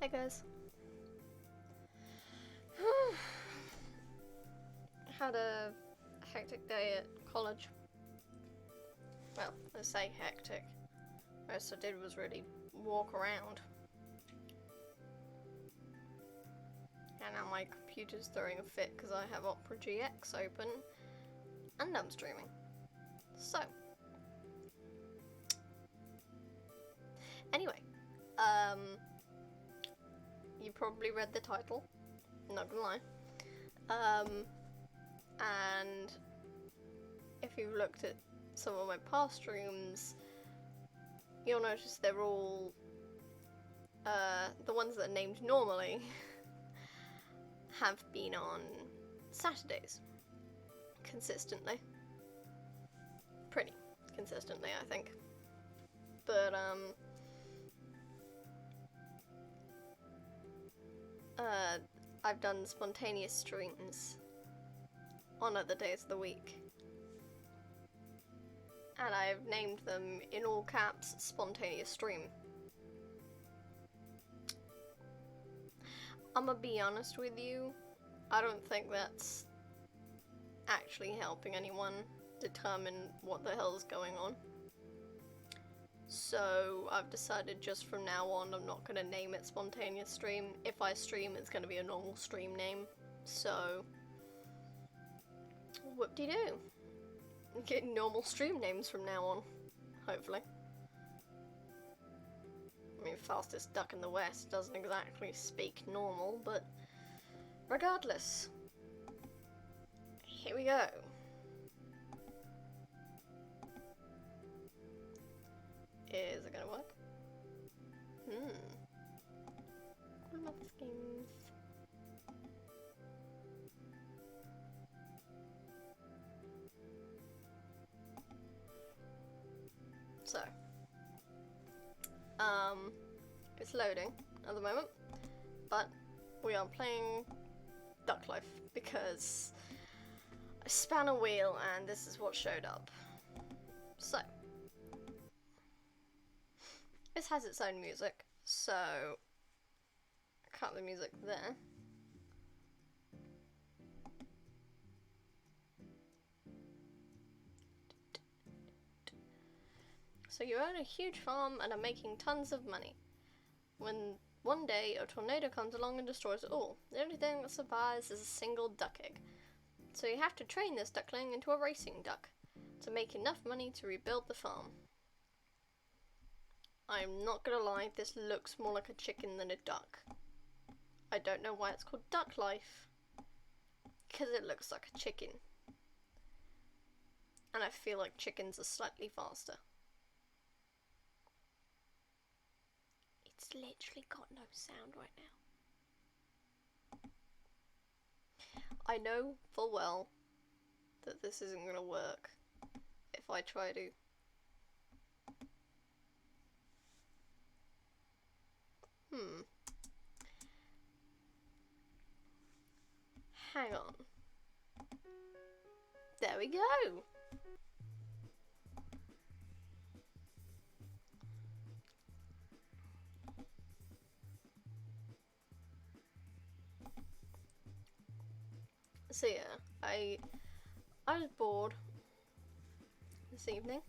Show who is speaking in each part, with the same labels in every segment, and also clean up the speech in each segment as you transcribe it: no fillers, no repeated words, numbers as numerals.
Speaker 1: Hey guys. Had a hectic day at college. Well, I say hectic. Most I did was really walk around. And now my computer's throwing a fit because I have Opera GX open and I'm streaming. So. Anyway. You probably read the title. Not gonna lie. And if you've looked at some of my past streams, you'll notice they're all, the ones that are named normally have been on Saturdays. Consistently. Pretty consistently, I think. But, I've done spontaneous streams on other days of the week. And I've named them, in all caps, Spontaneous Stream. I'ma be honest with you, I don't think that's actually helping anyone determine what the hell's going on. So I've decided just from now on I'm not gonna name it Spontaneous Stream. If I stream, it's gonna be a normal stream name. So, whoop-de-doo. Getting normal stream names from now on, hopefully. I mean, fastest duck in the West doesn't exactly speak normal, but regardless. Here we go. Is it gonna work? CoolMathsGames. So, it's loading at the moment, but we are playing Duck Life because I span a wheel and this is what showed up. So, this has its own music, so cut the music there. So you own a huge farm and are making tons of money. When one day a tornado comes along and destroys it all, the only thing that survives is a single duck egg. So you have to train this duckling into a racing duck to make enough money to rebuild the farm. I'm not gonna lie, this looks more like a chicken than a duck. I don't know why it's called Duck Life, because it looks like a chicken. And I feel like chickens are slightly faster. It's literally got no sound right now. I know full well that this isn't gonna work if I try to. Hang on. There we go! So yeah, I was bored this evening.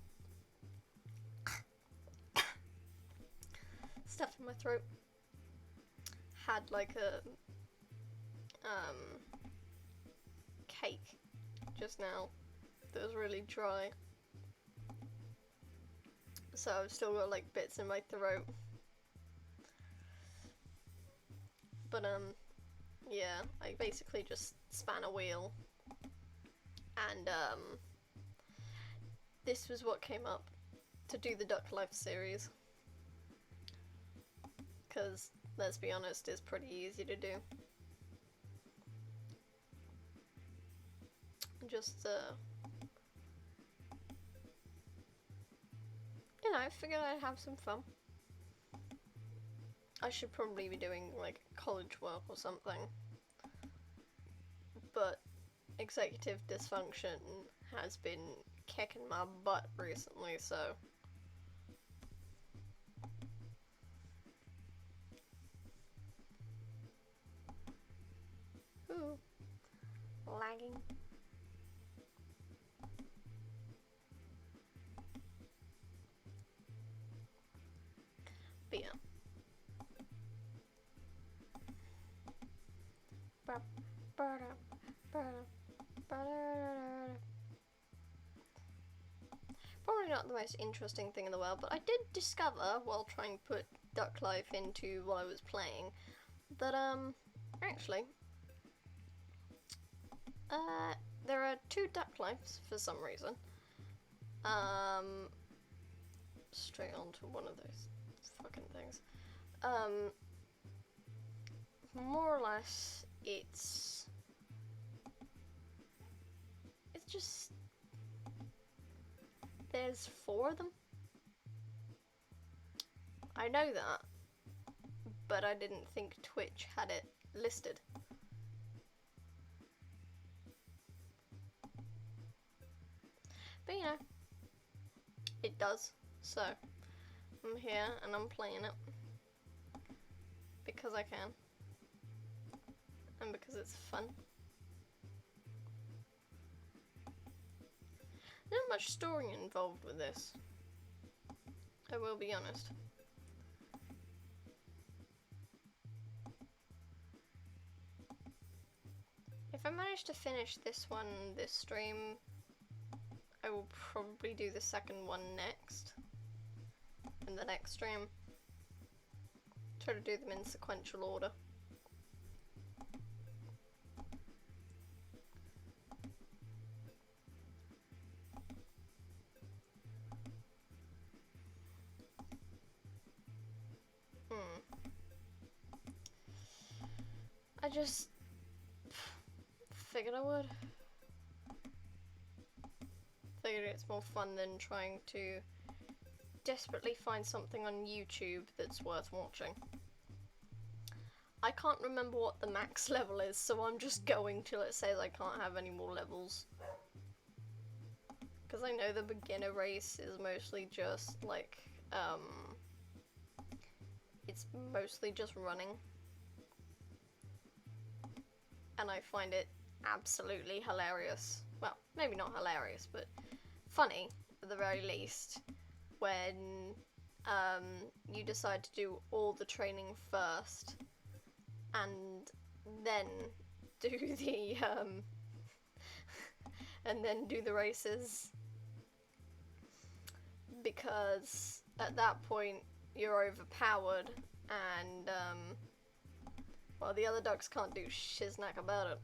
Speaker 1: Stuff in my throat. Had like a cake just now that was really dry. So I've still got like bits in my throat. But yeah, I basically just span a wheel and this was what came up to do the Duck Life series. Because, let's be honest, it's pretty easy to do. Just, you know, I figured I'd have some fun. I should probably be doing, like, college work or something. But executive dysfunction has been kicking my butt recently, so lagging. But yeah. Probably not the most interesting thing in the world, but I did discover while trying to put Duck Life into what I was playing that actually there are 2 Duck Lives for some reason. Straight onto one of those fucking things. More or less, it's just there's 4 of them. I know that, but I didn't think Twitch had it listed. But you know, it does. So I'm here and I'm playing it because I can and because it's fun. There's not much story involved with this, I will be honest. If I manage to finish this one this stream, I will probably do the second one next, in the next stream. Try to do them in sequential order. I just figured I would. Figured it's more fun than trying to desperately find something on YouTube that's worth watching. I can't remember what the max level is, so I'm just going till it says I can't have any more levels. Because I know the beginner race is mostly just like, it's mostly just running. And I find it absolutely hilarious. Well, maybe not hilarious, but funny at the very least, when you decide to do all the training first and then do the and then do the races, because at that point you're overpowered and well, the other ducks can't do shiznak about it.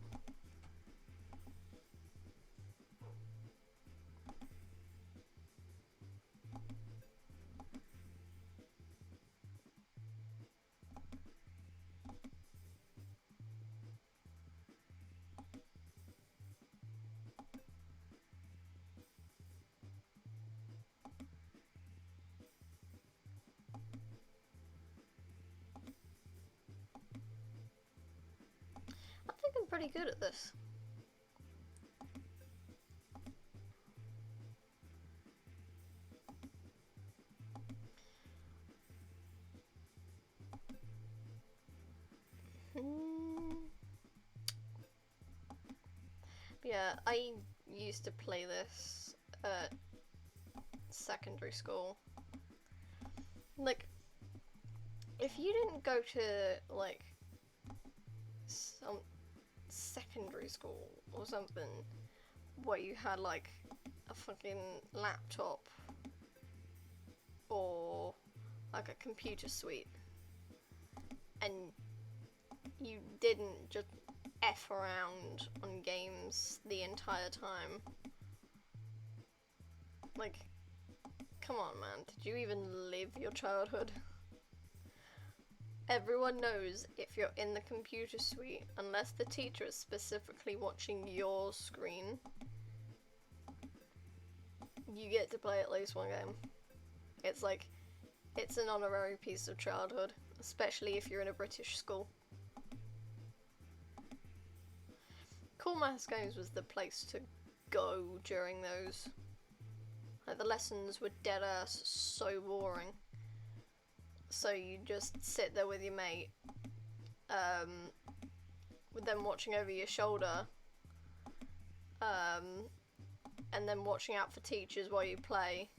Speaker 1: I think I'm pretty good at this. Yeah, I used to play this at secondary school. Like, if you didn't go to, like, some secondary school or something where you had, like, a fucking laptop or, like, a computer suite, and you didn't just F around on games the entire time. Like, come on, man, did you even live your childhood? Everyone knows if you're in the computer suite, unless the teacher is specifically watching your screen, you get to play at least one game. It's like, it's an honorary piece of childhood, especially if you're in a British school. CoolMathsGames was the place to go during those. Like, the lessons were dead ass so boring. So you just sit there with your mate, with them watching over your shoulder, and then watching out for teachers while you play,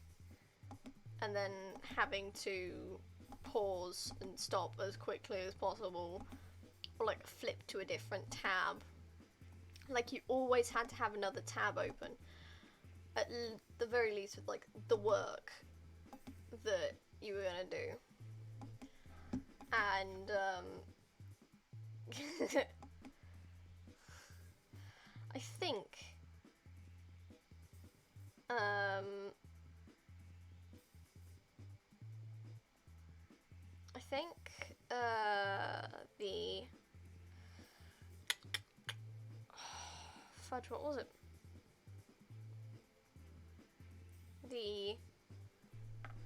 Speaker 1: and then having to pause and stop as quickly as possible, or like flip to a different tab. Like, you always had to have another tab open, at the very least, with like the work that you were gonna do. And I think the fudge, what was it? The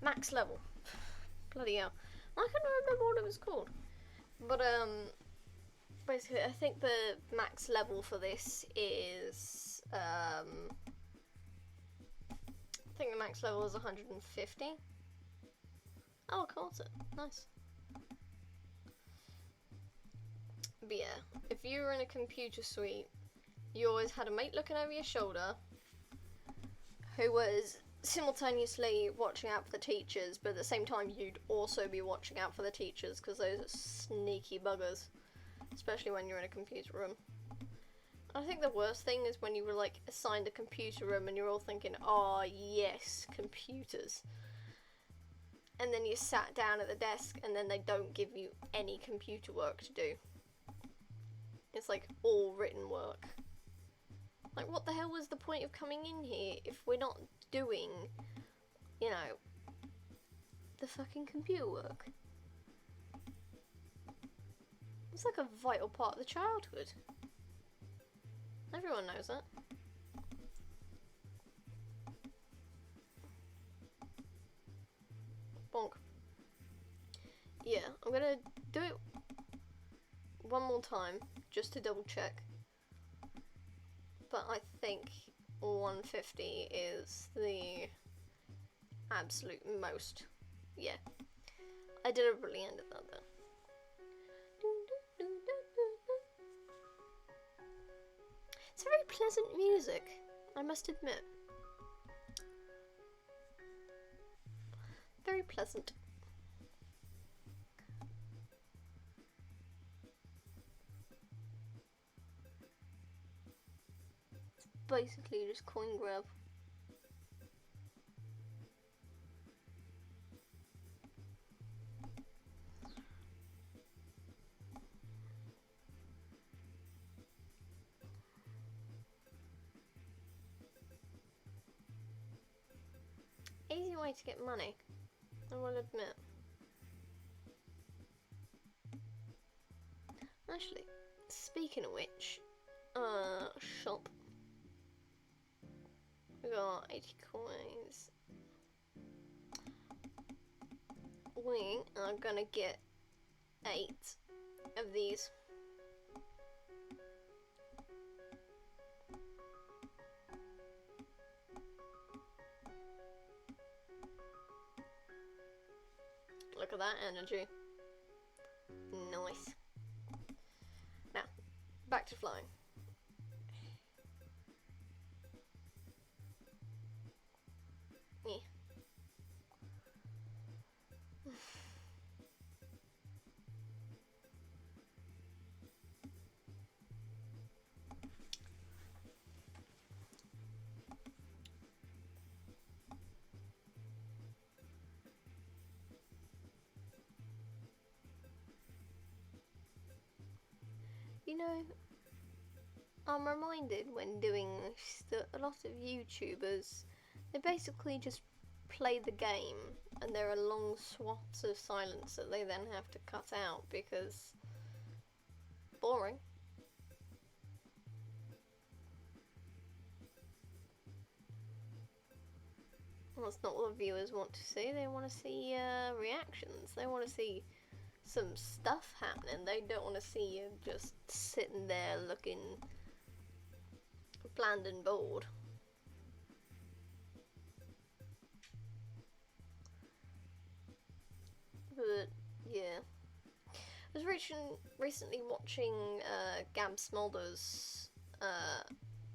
Speaker 1: max level. Bloody hell. I can't remember what it was called. But basically I think the max level for this is I think the max level is 150. Oh, of course it. Nice. But yeah, if you were in a computer suite, you always had a mate looking over your shoulder who was simultaneously watching out for the teachers, but at the same time you'd also be watching out for the teachers, because those are sneaky buggers, especially when you're in a computer room. I think the worst thing is when you were like assigned a computer room and you're all thinking, oh yes, computers, and then you sat down at the desk and then they don't give you any computer work to do. It's like all written work. Like, what the hell was the point of coming in here if we're not doing, you know, the fucking computer work? It's like a vital part of the childhood. Everyone knows that. Bonk. Yeah, I'm gonna do it one more time, just to double check. But I think 150 is the absolute most. Yeah. I deliberately ended that there. It's very pleasant music, I must admit. Very pleasant. Basically just coin grab. Easy way to get money, I will admit. Actually, speaking of which, shop. We got 80 coins. We are gonna get 8 of these. Look at that energy. Nice. Now, back to flying. Yeah. You know, I'm reminded when doing this that a lot of YouTubers, they basically just play the game and there are long swaths of silence that they then have to cut out because boring. Well, that's not what the viewers want to see. They want to see reactions. They want to see some stuff happening. They don't want to see you just sitting there looking bland and bored. But yeah, I was recently watching Gab Smolder's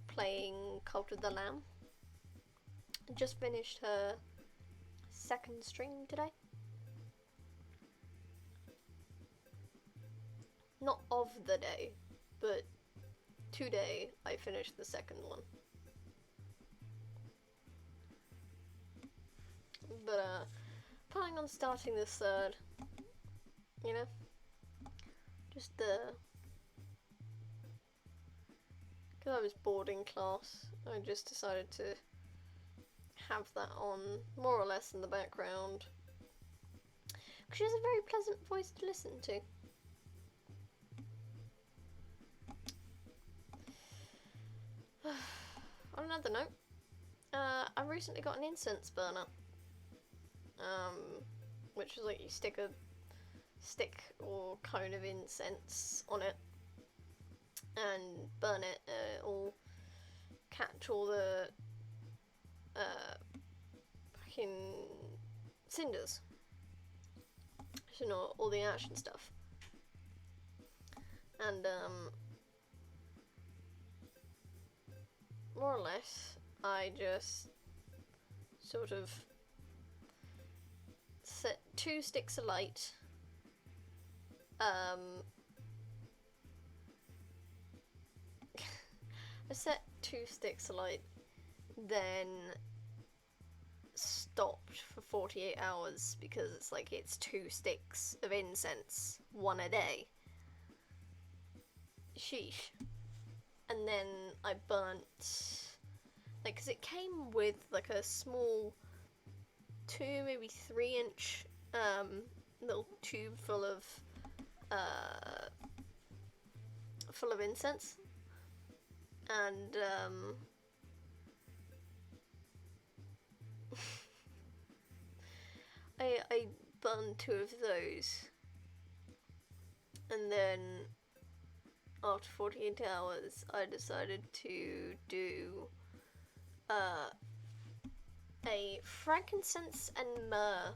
Speaker 1: playing Cult of the Lamb. Just finished her second stream today. Not of the day, but today I finished the second one. But planning on starting the third, you know, just because I was bored in class, I just decided to have that on more or less in the background. Because she has a very pleasant voice to listen to. On another note, I recently got an incense burner. Which is like you stick a stick or cone of incense on it and burn it. It'll catch all the fucking cinders, you know, all the ash and stuff. And more or less, I just sort of set 2 sticks alight. I set 2 sticks alight, then stopped for 48 hours because it's like it's 2 sticks of incense, 1 a day. Sheesh. And then I burnt, like, because it came with like a small 2, maybe 3 inch little tube full of incense, and I burned 2 of those, and then after 48 hours I decided to do a frankincense and myrrh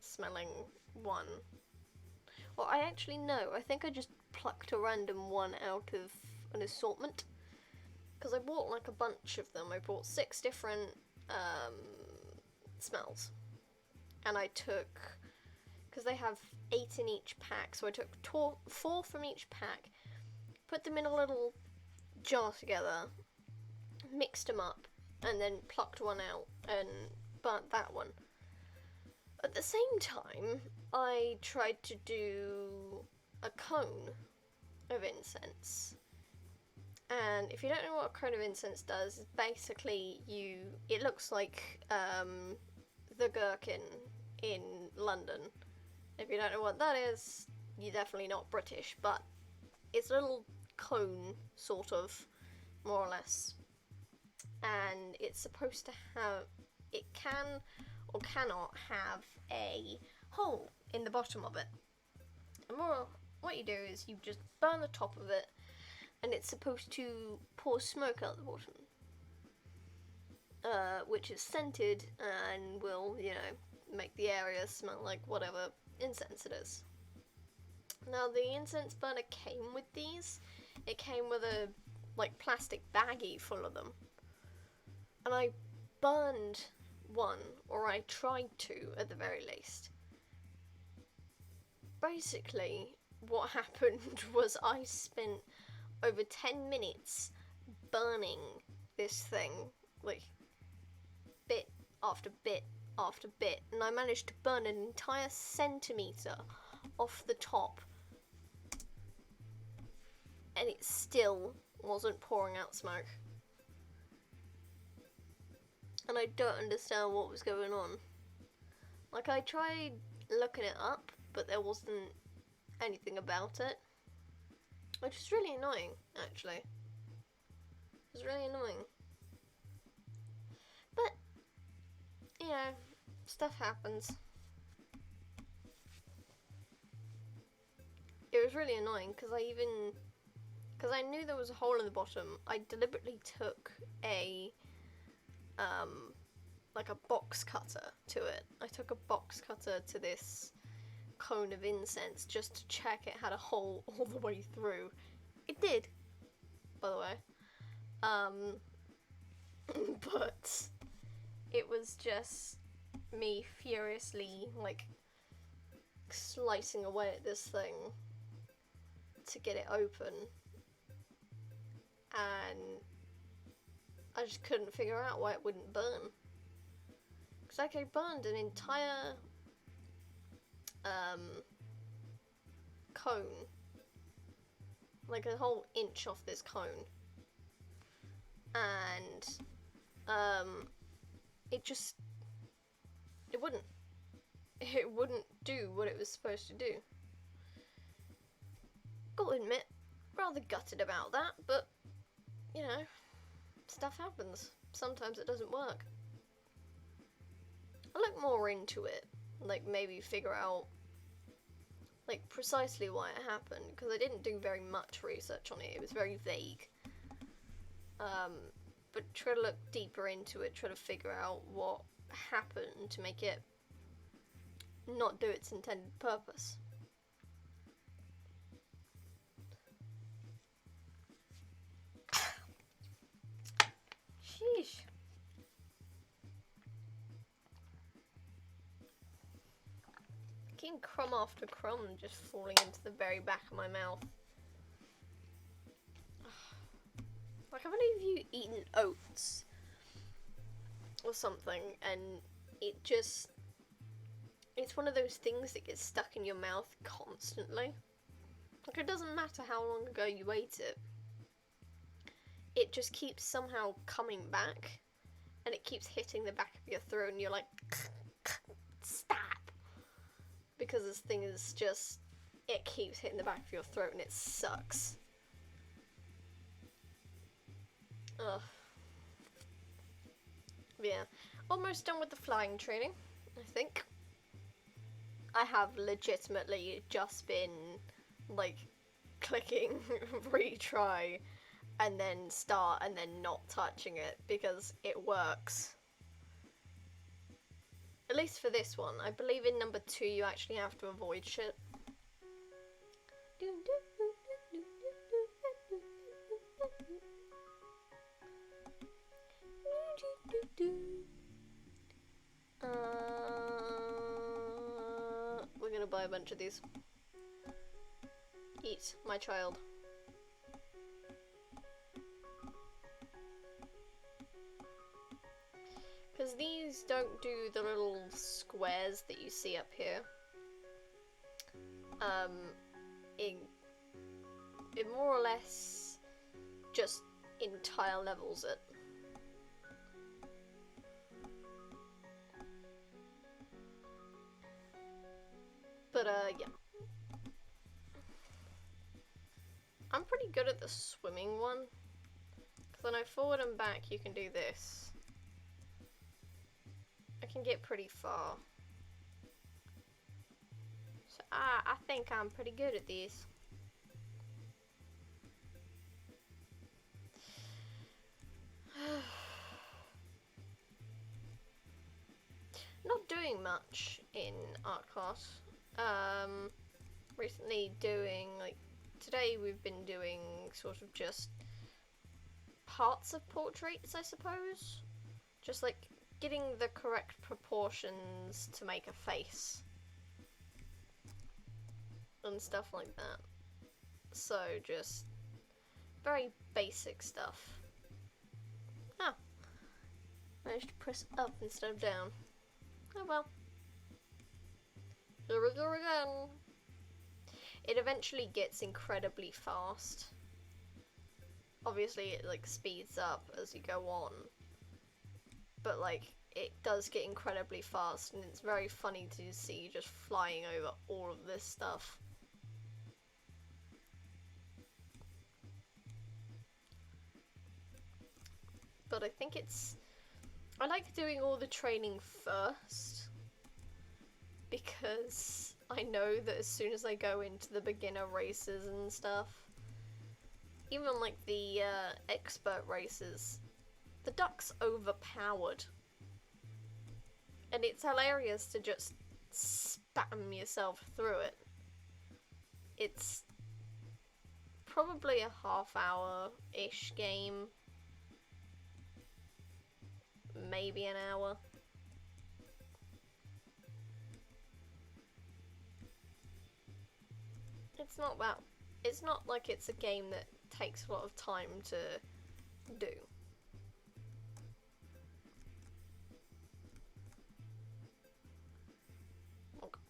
Speaker 1: smelling one. Well, I actually know, I think I just plucked a random one out of an assortment, because I bought like a bunch of them. I bought 6 different smells, and I took, because they have 8 in each pack, so I took 4 from each pack, put them in a little jar together, mixed them up, and then plucked one out and burnt that one. At the same time, I tried to do a cone of incense. And if you don't know what a cone of incense does, it's basically it looks like the gherkin in London. If you don't know what that is, you're definitely not British, but it's a little cone, sort of, more or less. And it's supposed to have, it can or cannot have a hole in the bottom of it. And more, what you do is you just burn the top of it, and it's supposed to pour smoke out the bottom, which is scented and will, you know, make the area smell like whatever incense it is. Now, the incense burner came with these. It came with a like plastic baggie full of them, and I burned one, or I tried to at the very least. Basically, what happened was I spent over 10 minutes burning this thing, like bit after bit after bit, and I managed to burn an entire centimetre off the top, and it still wasn't pouring out smoke. And I don't understand what was going on. Like, I tried looking it up, but there wasn't anything about it, which is really annoying, actually. It was really annoying. But, you know, stuff happens. It was really annoying, because I knew there was a hole in the bottom. I deliberately took like a box cutter to it. I took a box cutter to this cone of incense just to check it had a hole all the way through. It did, by the way. but it was just me furiously, like, slicing away at this thing to get it open, and I just couldn't figure out why it wouldn't burn. Because, like, I burned an entire cone, like a whole inch off this cone, and it wouldn't do what it was supposed to do. Gotta admit, rather gutted about that, but you know, stuff happens. Sometimes it doesn't work. I'll look more into it, like maybe figure out like precisely why it happened, because I didn't do very much research on it. It was very vague. But try to look deeper into it, try to figure out what happened to make it not do its intended purpose. Sheesh. Getting crumb after crumb just falling into the very back of my mouth. Like, have any of you eaten oats or something, and it's one of those things that gets stuck in your mouth constantly? Like, it doesn't matter how long ago you ate it. It just keeps somehow coming back, and it keeps hitting the back of your throat, and you're like, stop! Because this thing is just, it keeps hitting the back of your throat, and it sucks. Ugh. Yeah, almost done with the flying training, I think. I have legitimately just been, like, clicking retry and then start and then not touching it because it works. At least for this one. I believe in number 2 you actually have to avoid shit. We're gonna buy a bunch of these. Eat, my child. Because these don't do the little squares that you see up here. It more or less just entire levels it. But, yeah. I'm pretty good at the swimming one. Because when I forward and back, you can do this. I can get pretty far. So, I think I'm pretty good at these. Not doing much in art class. Recently doing, like, today we've been doing sort of just parts of portraits, I suppose. Just, like, getting the correct proportions to make a face. And stuff like that. So, just very basic stuff. Ah. Managed to press up instead of down. Oh well. Here we go again. It eventually gets incredibly fast. Obviously it like speeds up as you go on. But like it does get incredibly fast, and it's very funny to see you just flying over all of this stuff. But I think I like doing all the training first, because I know that as soon as I go into the beginner races and stuff, even like the expert races, the duck's overpowered. And it's hilarious to just spam yourself through it. It's probably a half-hour-ish game. maybe an hour. It's not like it's a game that takes a lot of time to do. Okay.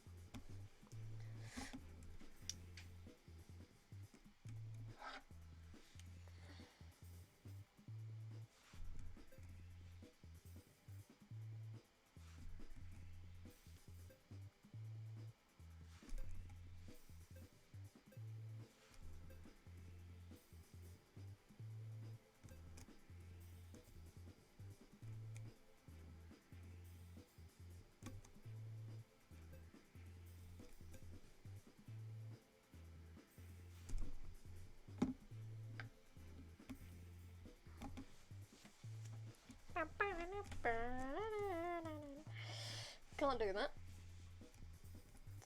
Speaker 1: Can't do that.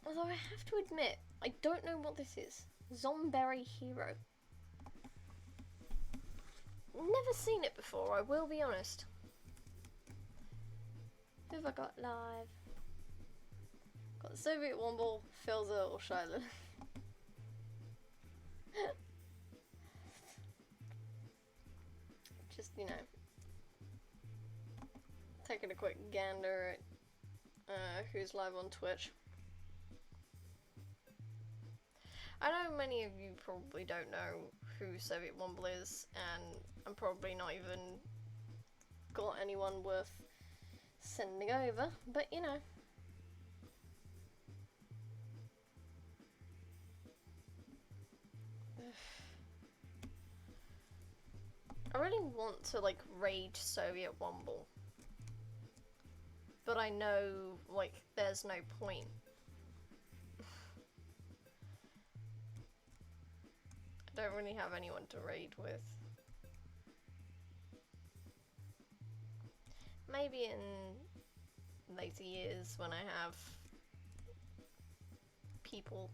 Speaker 1: Although I have to admit, I don't know what this is. Zomberry Hero. Never seen it before, I will be honest. Who have I got live? Got the Soviet Womble, Philza, or Shiloh. Just, you know, taking a quick gander at who's live on Twitch. I know many of you probably don't know who Soviet Womble is, and I'm probably not even got anyone worth sending over, but you know. I really want to, like, raid Soviet Womble, but I know, like, there's no point. I don't really have anyone to raid with. Maybe in later years when I have people.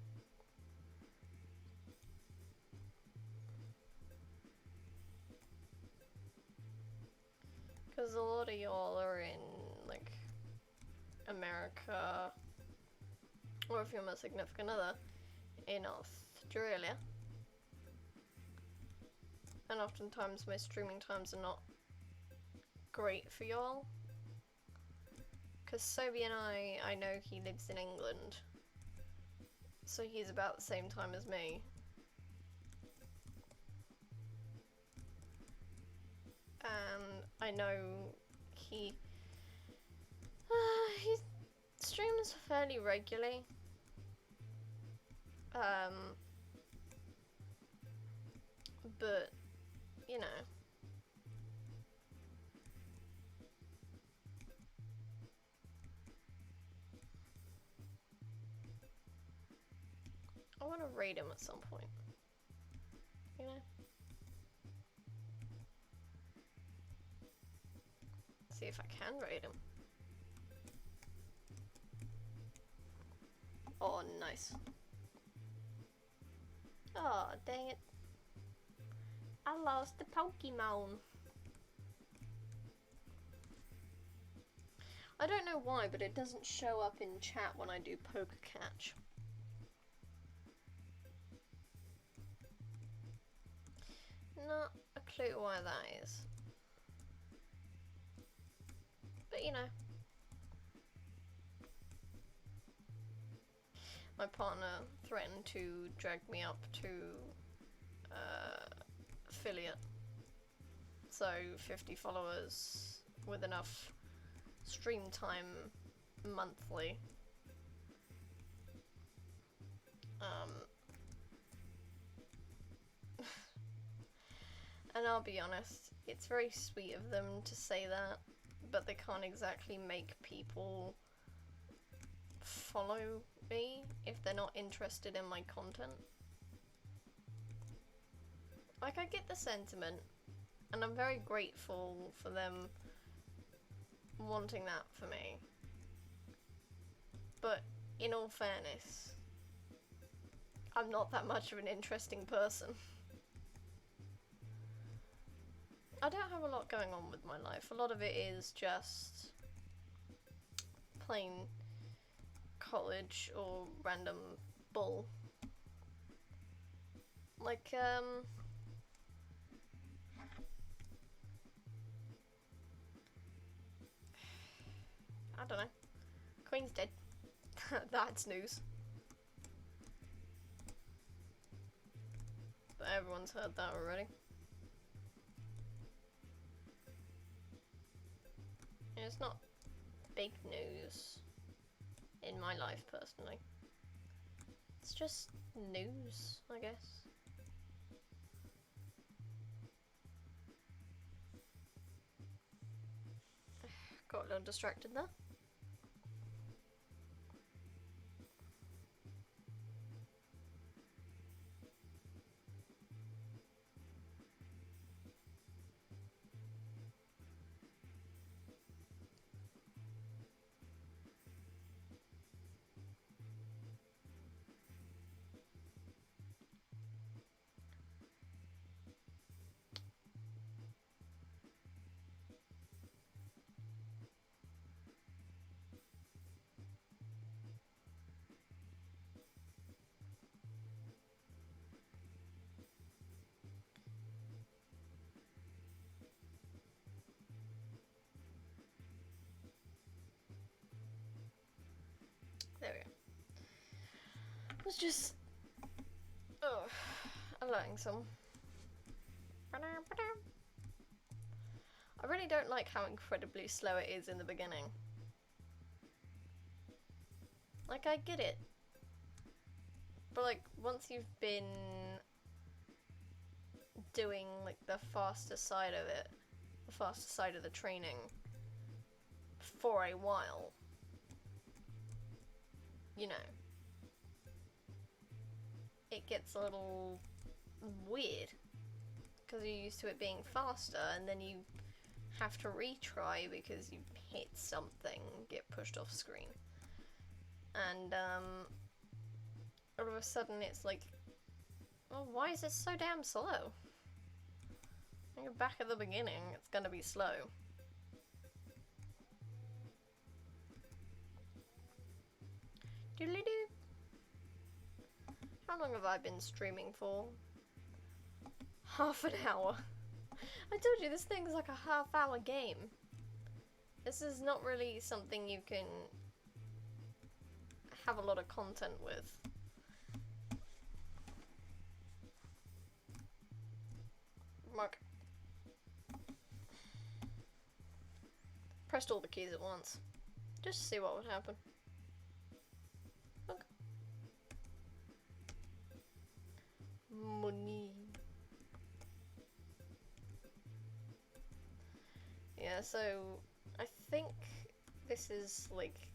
Speaker 1: Because a lot of y'all are in, like, America, or if you're my significant other, in Australia. And oftentimes my streaming times are not great for y'all. Because Sobi and I know he lives in England. So he's about the same time as me. And I know he streams fairly regularly. But, you know. I want to raid him at some point. You know? See if I can raid him. Oh, nice. Oh, dang it. I lost the Pokemon. I don't know why, but it doesn't show up in chat when I do Poker Catch. Not a clue why that is. But you know. My partner threatened to drag me up to affiliate. So 50 followers with enough stream time monthly. And I'll be honest, it's very sweet of them to say that, but they can't exactly make people follow me if they're not interested in my content. Like, I get the sentiment, and I'm very grateful for them wanting that for me. But, in all fairness, I'm not that much of an interesting person. I don't have a lot going on with my life. A lot of it is just plain college or random bull. Like, I don't know. Queen's dead. That's news. But everyone's heard that already. And it's not big news in my life personally. It's just news, I guess. Got a little distracted there. There we go. It was just alerting some. I really don't like how incredibly slow it is in the beginning. Like, I get it. But like, once you've been doing like the faster side of it, the faster side of the training for a while, you know, it gets a little weird because you're used to it being faster, and then you have to retry because you hit something, get pushed off screen, and all of a sudden it's like, oh, why is it so damn slow? When you're back at the beginning, it's gonna be slow. Doodly-doo. How long have I been streaming for? Half an hour. I told you, this thing's like a half-hour game. This is not really something you can have a lot of content with. Mark. Pressed all the keys at once. Just to see what would happen. Look. Money. Yeah, so I think this is like,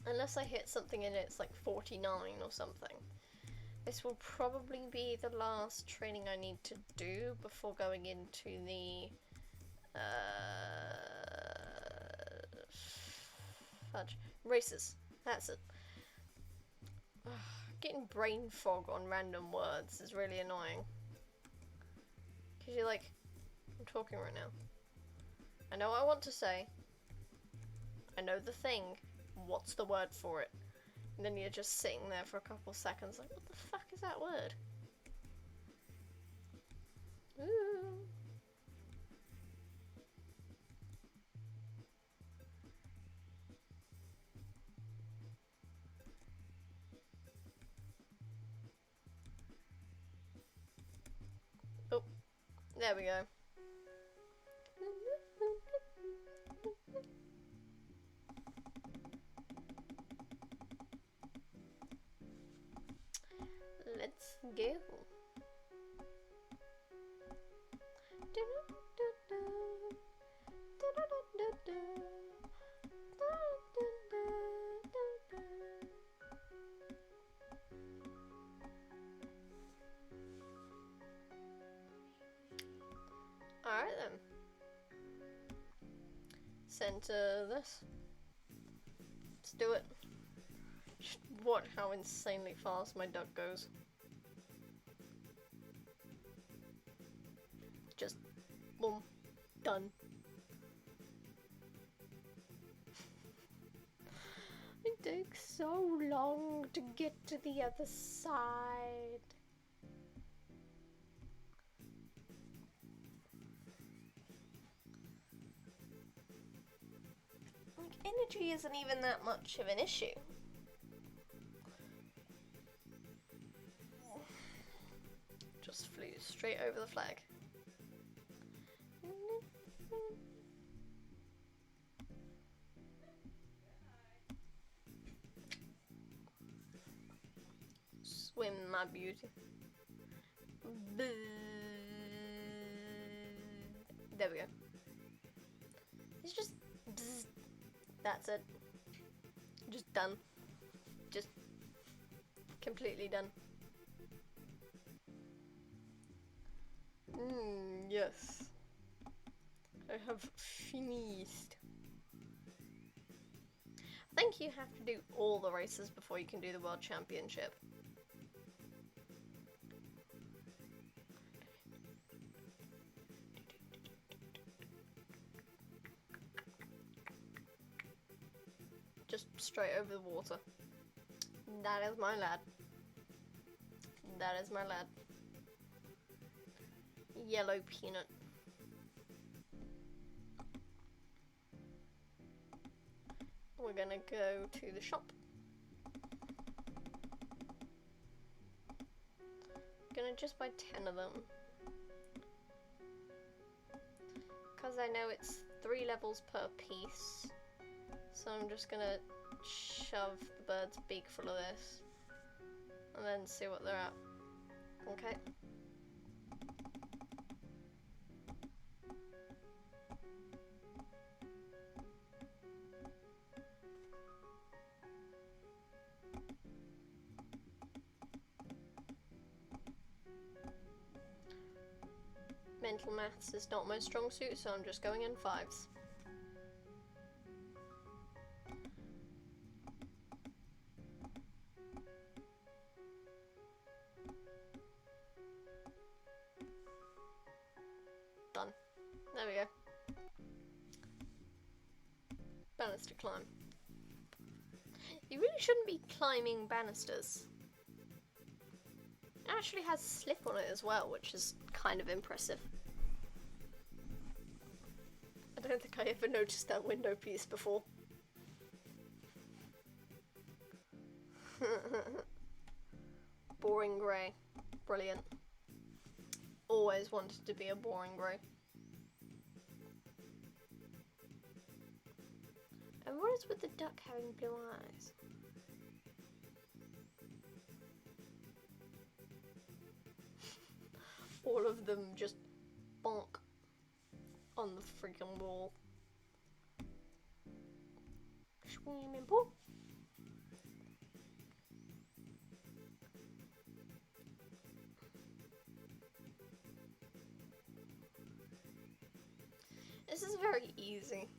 Speaker 1: unless I hit something and it's like 49 or something, this will probably be the last training I need to do before going into the races. That's it. Getting brain fog on random words is really annoying. Because you're like, I'm talking right now. I know what I want to say. I know the thing. What's the word for it? And then you're just sitting there for a couple seconds like, what the fuck is that word? Ooh. Oh, there we go. Let's go. Alright then. Center this. Let's do it. Just watch how insanely fast my duck goes. Just Boom. Done. It takes so long to get to the other side. Like, energy isn't even that much of an issue. Just flew straight over the flag. Swim, my beauty. There we go. It's just... That's it. Just done. Just completely done. Yes. I have finished. I think you have to do all the races before you can do the World Championship. Just straight over the water. That is my lad. That is my lad. Yellow peanut. We're gonna go to the shop. Gonna just buy 10 of them. Because I know it's 3 levels per piece. So I'm just gonna shove the bird's beak full of this. And then see what they're at. Okay. Mental maths is not my strong suit, so I'm just going in 5s. Done. There we go. Banister climb. You really shouldn't be climbing banisters. It actually has slip on it as well, which is kind of impressive. I don't think I ever noticed that window piece before. Boring grey. Brilliant. Always wanted to be a boring grey. And what is with the duck having blue eyes? All of them just bonk on the freaking wall. Swimming pool. This is very easy.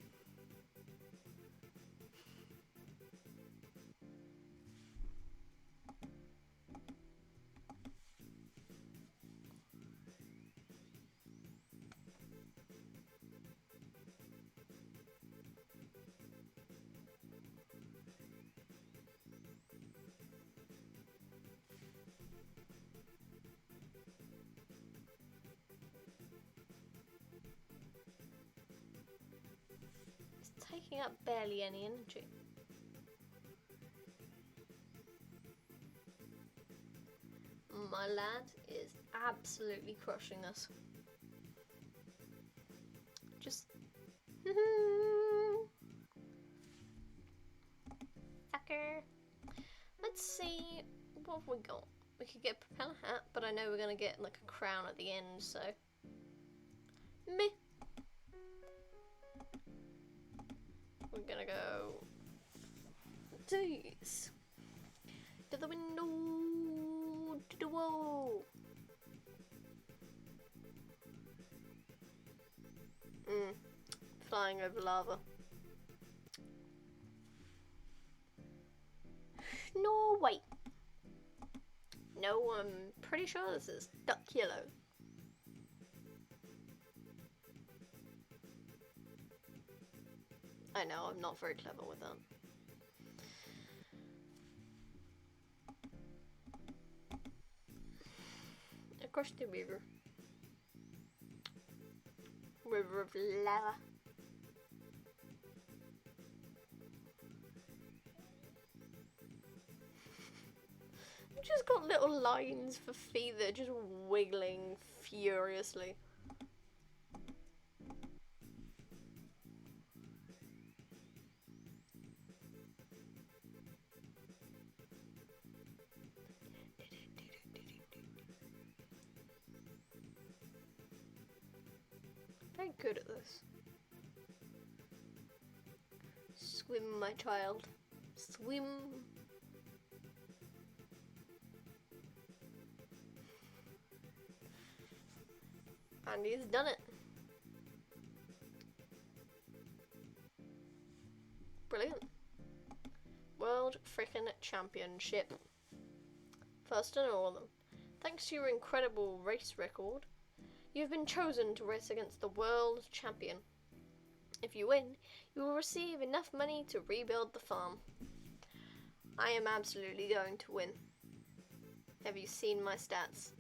Speaker 1: Taking up barely any energy. My lad is absolutely crushing this. Just sucker. Let's see what have we got. We could get a propeller hat, but I know we're gonna get like a crown at the end, so meh. We're gonna go these to the window, to the wall. Flying over lava. No, wait. No, I'm pretty sure this is duck yellow. I know, I'm not very clever with that. Across the river. River of lava. I've just got little lines for feet that are just wiggling furiously. Very good at this. Swim, my child. Swim. And he's done it. Brilliant. World Frickin' Championship. First in all of them. Thanks to your incredible race record, you've been chosen to race against the world champion. If you win, you will receive enough money to rebuild the farm. I am absolutely going to win. Have you seen my stats?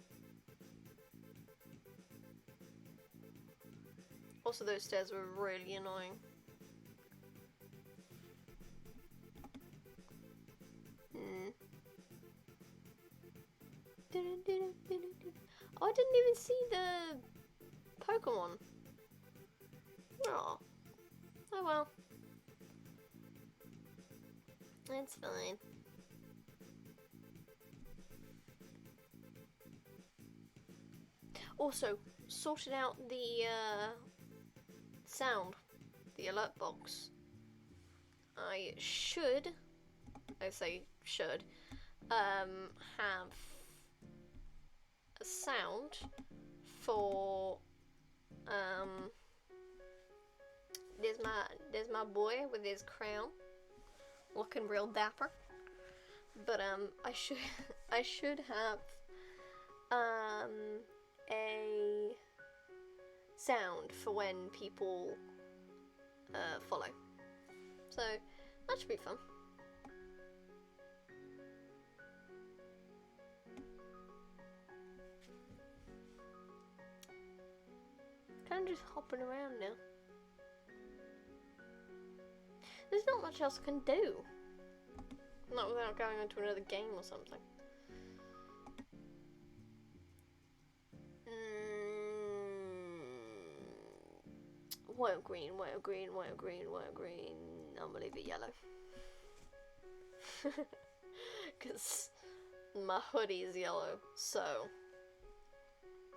Speaker 1: Also, those stairs were really annoying. Oh, I didn't even see the Pokemon. Oh well. It's fine. Also, sorted out the sound, the alert box. I say should, have a sound for, there's my boy with his crown, looking real dapper, but, I should have, a sound for when people, follow, so that should be fun. Kind of just hopping around now. There's not much else I can do. Not without going into another game or something. White, green, white, green, white, green, white, green. I'm gonna leave it yellow. Because my hoodie is yellow, so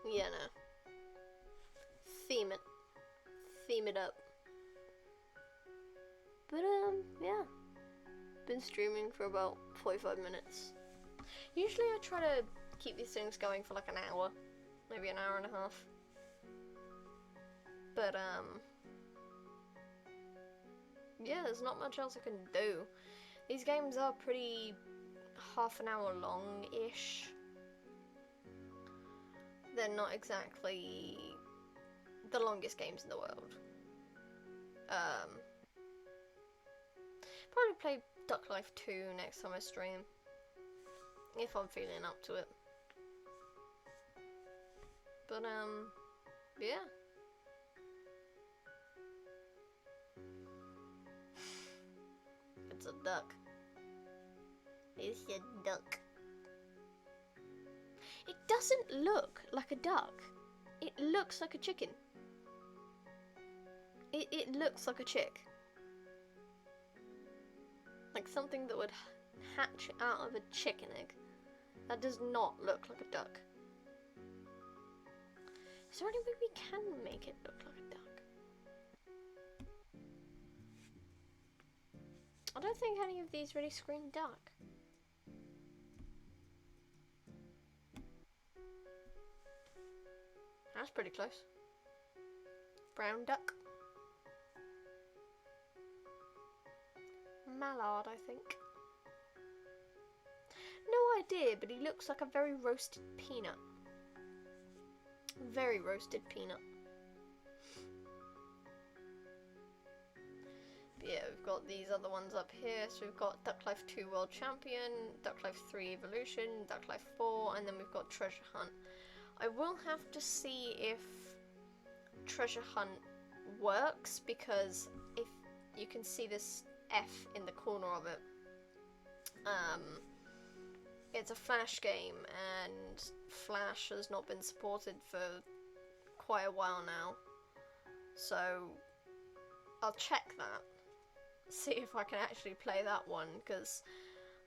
Speaker 1: yeah, no. Theme it up. But yeah, been streaming for about 45 minutes. Usually I try to keep these things going for like an hour, maybe an hour and a half. But yeah, there's not much else I can do. These games are pretty half an hour long-ish. They're not exactly the longest games in the world. Probably play Duck Life 2 next time I stream, if I'm feeling up to it. But yeah. It's a duck. It's a duck. It doesn't look like a duck. It looks like a chicken. It looks like a chick. Like something that would hatch out of a chicken egg. That does not look like a duck. Is there any way we can make it look like a duck? I don't think any of these really scream duck. That's pretty close. Brown duck. Mallard, I think. No idea, but he looks like a very roasted peanut. Very roasted peanut. yeah, we've got these other ones up here. So we've got Duck Life 2 World Champion, Duck Life 3 Evolution, Duck Life 4, and then we've got Treasure Hunt. I will have to see if Treasure Hunt works, because if you can see this F in the corner of it, it's a Flash game, and Flash has not been supported for quite a while now. So I'll check that, see if I can actually play that one, because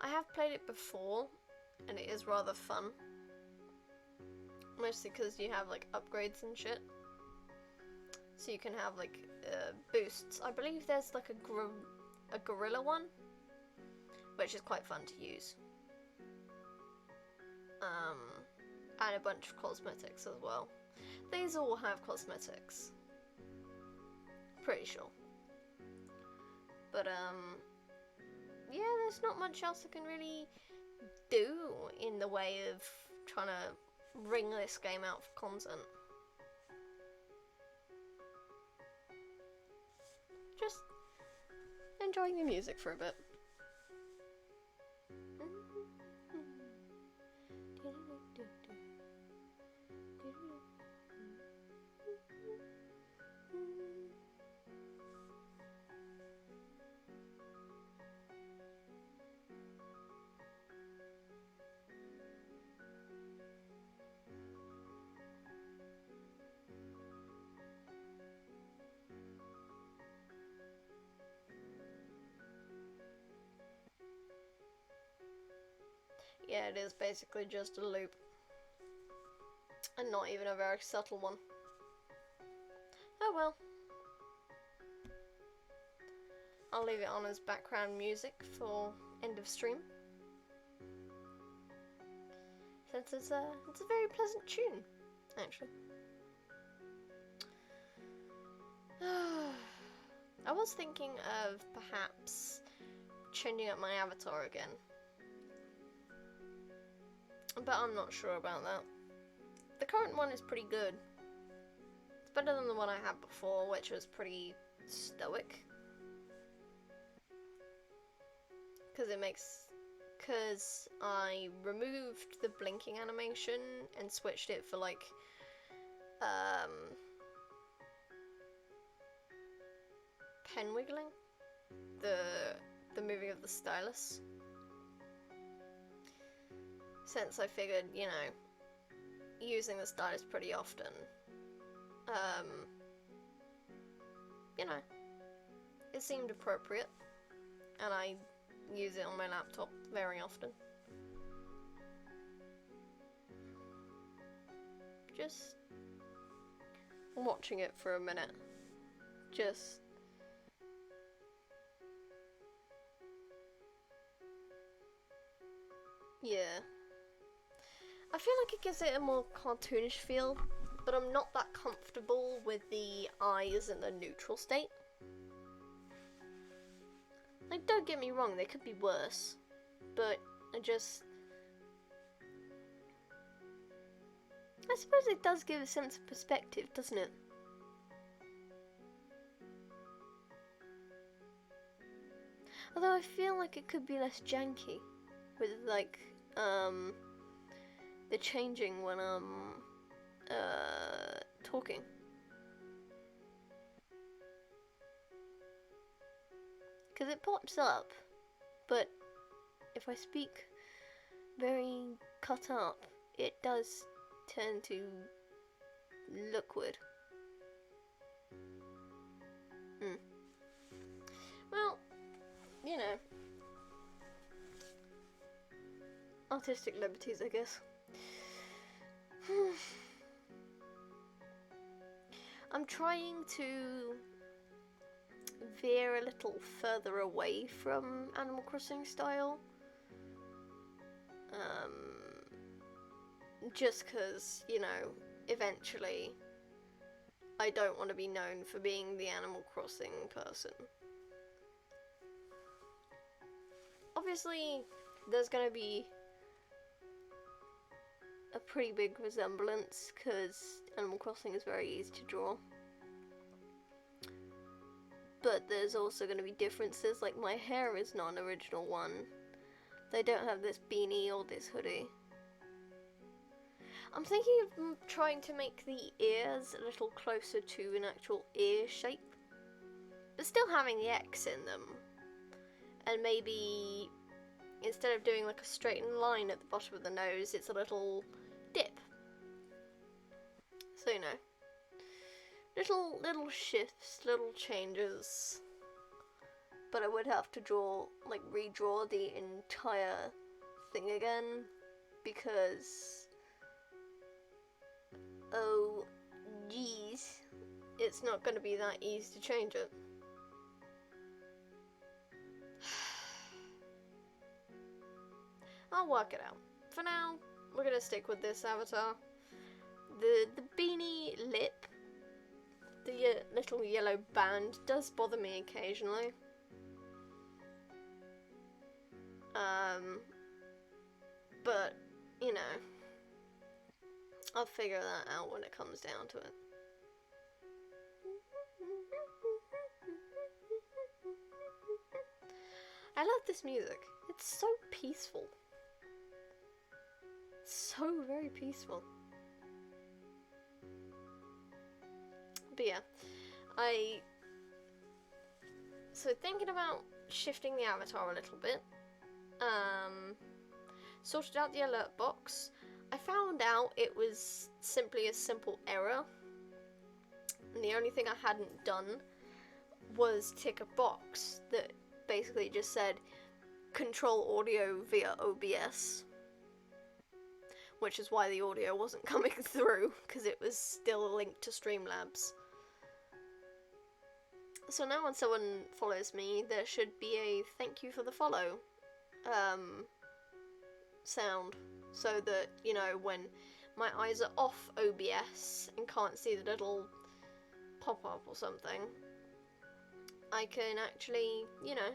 Speaker 1: I have played it before and it is rather fun. Mostly because you have like upgrades and shit. So you can have like boosts. I believe there's like a gorilla one, which is quite fun to use. And a bunch of cosmetics as well. These all have cosmetics. Pretty sure. But yeah, there's not much else I can really do in the way of trying to wring this game out for content. Just enjoying the music for a bit. Yeah, it is basically just a loop. And not even a very subtle one. Oh well. I'll leave it on as background music for end of stream. Since it's a very pleasant tune, actually. I was thinking of perhaps changing up my avatar again. But I'm not sure about that. The current one is pretty good. It's better than the one I had before, which was pretty stoic. Because I removed the blinking animation and switched it for like pen wiggling, the moving of the stylus. Since I figured, you know, using the stylus pretty often, you know, it seemed appropriate, and I use it on my laptop very often. Just watching it for a minute, just yeah. I feel like it gives it a more cartoonish feel, but I'm not that comfortable with the eyes in the neutral state. Like, don't get me wrong, they could be worse, but I suppose it does give a sense of perspective, doesn't it? Although I feel like it could be less janky with, like, the changing when I'm talking. Because it pops up, but if I speak very cut up, it does tend to look weird. Well, you know, artistic liberties, I guess. I'm trying to veer a little further away from Animal Crossing style. Just because, you know, eventually I don't want to be known for being the Animal Crossing person. Obviously, there's going to be a pretty big resemblance, because Animal Crossing is very easy to draw. but there's also going to be differences, like my hair is not an original one. They don't have this beanie or this hoodie. I'm thinking of trying to make the ears a little closer to an actual ear shape, but still having the X in them. And maybe instead of doing like a straightened line at the bottom of the nose, it's a little dip. So, you know, little shifts, little changes. But I would have to redraw the entire thing again, because, oh geez, it's not going to be that easy to change it. I'll work it out. For now, we're going to stick with this avatar. The beanie lip, the little yellow band, does bother me occasionally. But, you know, I'll figure that out when it comes down to it. I love this music. It's so peaceful. So very peaceful. But yeah, so thinking about shifting the avatar a little bit, sorted out the alert box. I found out it was simply a simple error, and the only thing I hadn't done was tick a box that basically just said control audio via OBS, which is why the audio wasn't coming through, because it was still linked to Streamlabs. So now when someone follows me, there should be a thank you for the follow sound, so that, you know, when my eyes are off OBS and can't see the little pop-up or something, I can actually, you know,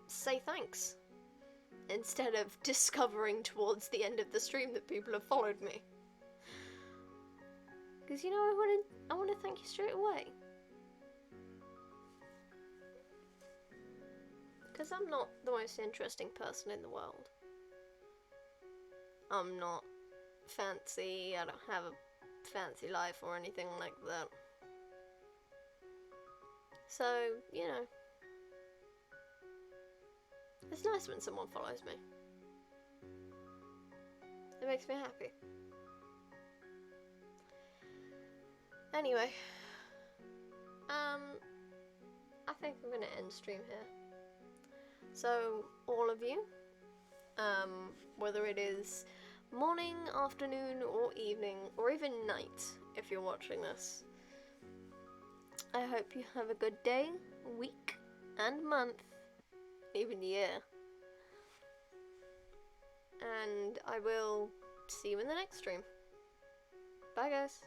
Speaker 1: say thanks, instead of discovering towards the end of the stream that people have followed me. Because, you know, I want to thank you straight away. Because I'm not the most interesting person in the world. I'm not fancy, I don't have a fancy life or anything like that. So, you know, it's nice when someone follows me. It makes me happy. Anyway, I think I'm gonna end stream here. So, all of you, whether it is morning, afternoon, or evening, or even night, if you're watching this, I hope you have a good day, week, and month, even year. And I will see you in the next stream. Bye, guys.